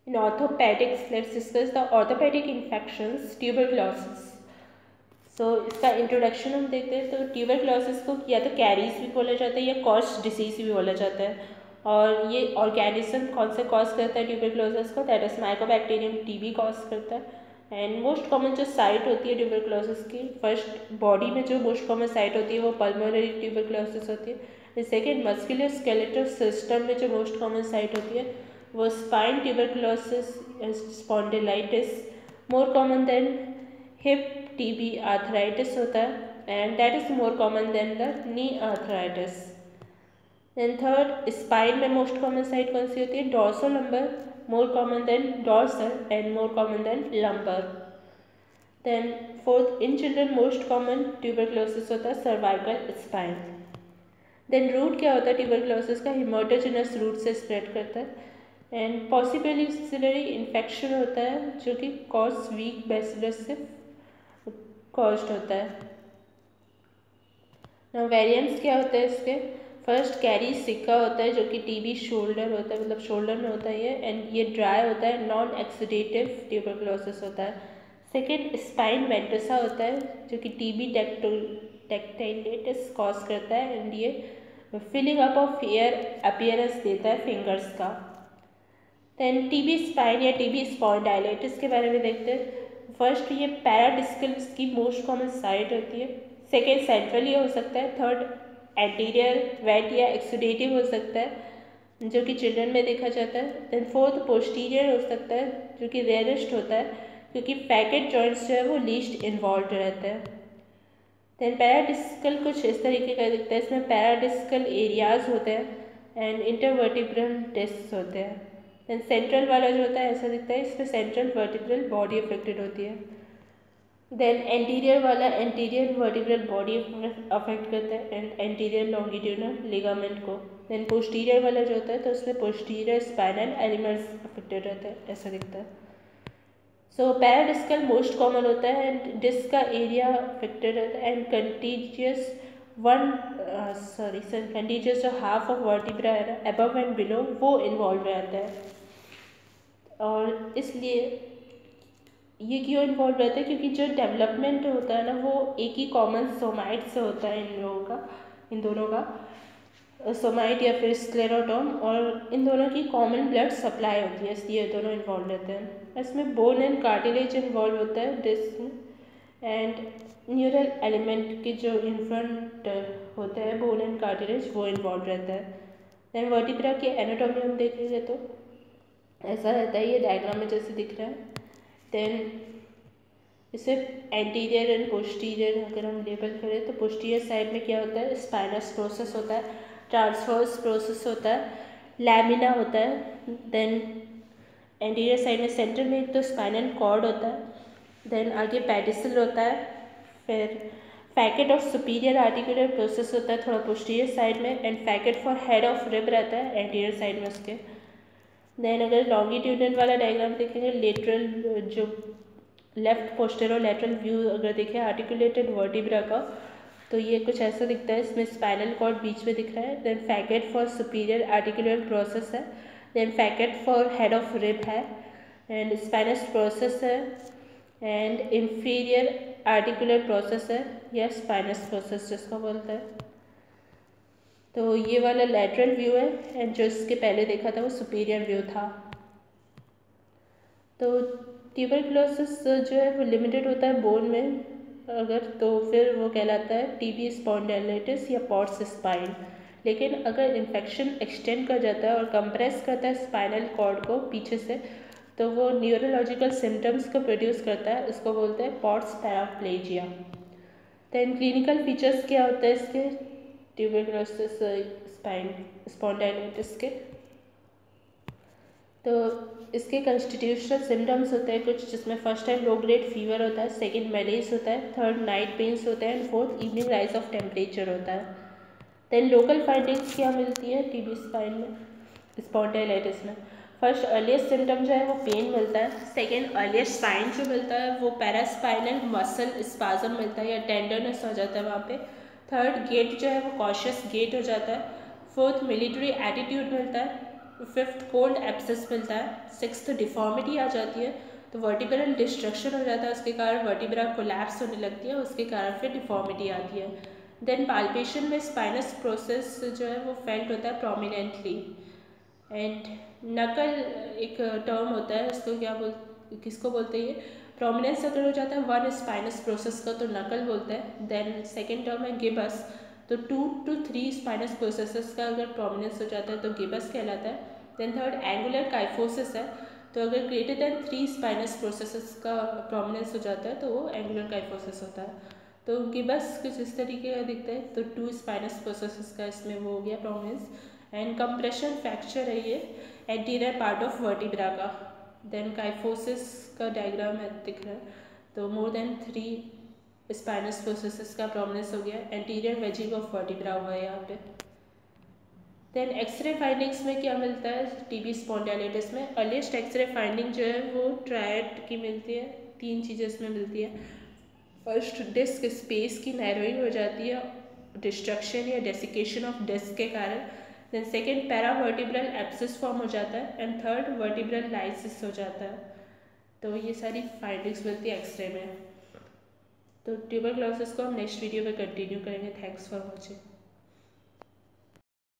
In orthopedics, let's discuss the orthopedic infections, tuberculosis. इसका introduction हम देखते हैं तो ट्यूबरक्लोसिस को या तो कैरीज भी बोला जाता है या कॉज डिसीज भी बोला जाता है। और ये ऑर्गेनिज्म कौन से कॉज करता है ट्यूबरक्लोसिस को, that is Mycobacterium TB cause करता है। एंड मोस्ट कॉमन जो साइट होती है ट्यूबरक्लोसिस की, फर्स्ट बॉडी में जो मोस्ट कॉमन साइट होती है वो पल्मोनरी ट्यूबरक्लोसिस होती है। सेकेंड मस्कुलर स्केलेटल सिस्टम में जो मोस्ट कॉमन साइट होती है वो spine tuberculosis spondylitis, more common than hip TB arthritis होता है and that is more common than the knee arthritis. Then third, spine में मोस्ट कॉमन साइट कौन सी होती है, dorsal lumbar, more common than dorsal and more common than lumbar. Then fourth, in children most common tuberculosis होता है cervical spine. Then root क्या होता है ट्यूबरक्लोसिस का, हेमाटोजेनस रूट से स्प्रेड करता है एंड पॉसिबली इन्फेक्शन होता है जो कि कॉज वीक बैसिलस से कॉज्ड होता है। नाउ वेरिएंट्स क्या होते हैं इसके, फर्स्ट कैरी सिक्का होता है जो कि टीबी शोल्डर होता है, मतलब शोल्डर में होता है ये, एंड ये ड्राई होता है, नॉन एक्सीडेटिव ट्यूबरक्लोसिस होता है। सेकेंड, स्पाइन वेंटोसा होता है जो कि टीबी टेक्टाइलिटिस कॉज करता है एंड ये filling up of air appearance देता है फिंगर्स का। देन टीबी स्पाइन या टीबी स्पॉन्डाइलिटिस के बारे में देखते हैं। फर्स्ट, ये पैराडिस्कल की मोस्ट कॉमन साइट होती है। सेकेंड, सेंट्रल ये हो सकता है। थर्ड, एंटीरियर वेट या एक्सुडेटिव हो सकता है जो कि चिल्ड्रन में देखा जाता है। देन फोर्थ, पोस्टीरियर हो सकता है जो कि रेयरेस्ट होता है क्योंकि फैकेट जॉइंट्स जो है वो लीस्ट इन्वॉल्व रहते हैं। देन पैराडिस्कल कुछ इस तरीके का दिखता है, इसमें पैराडिस्कल एरियाज होते हैं एंड इंटरवर्टिब्रल डिस्क होते हैं। देन सेंट्रल वाला जो होता है ऐसा दिखता है, इसमें सेंट्रल वर्टिब्रल बॉडी अफेक्टेड होती है। देन एंटीरियर वाला एंटीरियर वर्टिब्रल बॉडी अफेक्ट करता है एंड एंटीरियर लॉन्गिट्यूडनल लिगामेंट को। देन पोस्टीरियर वाला जो होता है तो उसमें पोस्टीरियर स्पाइनल एलिमेंट्स अफेक्टेड रहता है, ऐसा दिखता है। सो पैराडिस्कल मोस्ट कॉमन होता है एंड डिस्क का एरिया अफेक्टेड रहता है एंड कंटीजियस कंटीजियस जो हाफ ऑफ वर्टिब्रा है ना अबव एंड बिलो वो इन्वॉल्व रहता है। और इसलिए ये क्यों इन्वॉल्व रहता है, क्योंकि जो डेवलपमेंट होता है ना वो एक ही कॉमन सोमाइट से होता है इन लोगों का, इन दोनों का सोमाइट या फिर स्क्लेरोटोम, और इन दोनों की कॉमन ब्लड सप्लाई होती है इसलिए दोनों इन्वॉल्व रहते हैं। इसमें बोन एंड कार्टिलेज इन्वॉल्व होता है डिस्क में एंड न्यूरल एलिमेंट के जो इन्फ्रंट होते हैं बोन एंड कार्टिलेज वो इन्वॉल्व रहता है। देन वर्टिब्रा की एनाटॉमी हम देखेंगे तो ऐसा रहता है, ये डायग्राम में जैसे दिख रहा है। देन इसे एंटीरियर एंड पोस्टीरियर अगर हम लेबल करें तो पोस्टीरियर साइड में क्या होता है, स्पाइनस प्रोसेस होता है, ट्रांसवर्स प्रोसेस होता है, लैमिना होता है। देन एंटीरियर साइड में सेंटर में एक तो स्पाइनल कॉर्ड होता है, देन आगे पेडिसल होता है, फिर facet of superior articular process होता है थोड़ा पोस्टीरियर साइड में and facet for head of rib रहता है एंटीरियर साइड में उसके। देन अगर लॉन्गिट्यूडनल वाला डायग्राम देखेंगे, लेटरल जो लेफ्ट पोस्टेरो लेटरल व्यू अगर देखें आर्टिकुलेटेड वर्टिब्रा का तो ये कुछ ऐसा दिखता है, इसमें स्पाइनल कॉर्ड बीच में दिख रहा है। Then facet for superior articular process है, then facet for head of rib है एंड स्पाइनस प्रोसेस है एंड इंफीरियर आर्टिकुलर प्रोसेस है या स्पाइनस प्रोसेस जिसको बोलते हैं। तो ये वाला लेटरल व्यू है एंड जो इसके पहले देखा था वो सुपीरियर व्यू था। तो ट्यूबरक्लोसिस जो है वो लिमिटेड होता है बोन में अगर, तो फिर वो कहलाता है टीबी स्पॉन्डिलाइटिस या पॉट्स स्पाइन। लेकिन अगर इन्फेक्शन एक्सटेंड कर जाता है और कंप्रेस करता है स्पाइनल कॉर्ड को पीछे से तो वो न्यूरोलॉजिकल सिम्टम्स को प्रोड्यूस करता है, इसको बोलते हैं Pott's paraplegia. Then clinical features क्या होते हैं इसके ट्यूबरक्लोसिस स्पाइन स्पॉन्डिलाइटिस के, तो इसके कॉन्स्टिट्यूशनल सिम्टम्स होते हैं कुछ, जिसमें फर्स्ट है लो ग्रेड फीवर होता है, सेकंड मैलेज होता है, थर्ड नाइट पेन्स होते हैं and fourth evening rise of temperature होता है। देन लोकल फाइंडिंग्स क्या मिलती है टीबी स्पाइन में स्पॉन्डिलाइटिस में, फर्स्ट अर्लीस्ट सिम्टम जो है वो पेन मिलता है, सेकेंड अर्लीस्ट साइन जो मिलता है वो पैरास्पाइनल मसल स्पाज्म मिलता है या टेंडरनेस हो जाता है वहाँ पे, थर्ड गेट जो है वो कॉशियस गेट हो जाता है, फोर्थ मिलिट्री एटीट्यूड मिलता है 5th कोल्ड एब्सेस मिलता है। 6th डिफॉर्मिटी आ जाती है, तो वर्टिब्रल डिस्ट्रक्शन हो जाता है, उसके कारण वर्टिब्रा कोलैप्स होने लगती है, उसके कारण फिर डिफॉर्मिटी आती है। देन पाल्पेशन में स्पाइनस प्रोसेस जो है वो फेल्ट होता है प्रोमिनेंटली। एंड नकल एक टर्म होता है, उसको किसको बोलते हैं, ये प्रोमिनेंस अगर हो जाता है वन स्पाइनस प्रोसेस का तो नकल बोलते हैं। देन सेकेंड टर्म है गिबस, तो 2 to 3 स्पाइनस प्रोसेसेस का अगर प्रोमिनेंस हो जाता है तो गिबस कहलाता है। देन थर्ड एंगुलर काइफोसिस है, तो अगर ग्रेटर देन 3 स्पाइनस प्रोसेसेस का प्रोमिनेंस हो जाता है तो वो एंगुलर काइफोसिस होता है। तो गिबस कुछ इस तरीके का दिखता है, तो 2 स्पाइनस प्रोसेसेस का इसमें वो हो गया प्रोमिनेंस। एंड कंप्रेशन फ्रैक्चर है ये एंटीरियर पार्ट ऑफ वर्टिब्रा का। देन काइफोसिस का डायग्राम है दिख रहा है, तो मोर देन 3 स्पाइनस प्रोसेसेस का प्रोमिनेंस हो गया, एंटीरियर वेजिंग ऑफ वर्टिब्रा हुआ है यहाँ पे। देन एक्सरे फाइंडिंग्स में क्या मिलता है टीबी स्पॉन्डिलाइटिस में, अर्लीस्ट एक्सरे फाइंडिंग जो है वो ट्रायड की मिलती है। 3 चीज़ें इसमें मिलती है। फर्स्ट, डिस्क स्पेस की नैरोइंग हो जाती है डिस्ट्रक्शन या डेसिकेशन ऑफ डिस्क के कारण। देन सेकेंड, पैरावर्टिब्रल एब्सिस फॉर्म हो जाता है। एंड थर्ड, वर्टिब्रल लाइसिस हो जाता है। तो ये सारी फाइंडिंग्स मिलती है एक्सरे में। तो ट्यूबरक्लोसिस को हम नेक्स्ट वीडियो में कंटिन्यू करेंगे। Thanks for watching.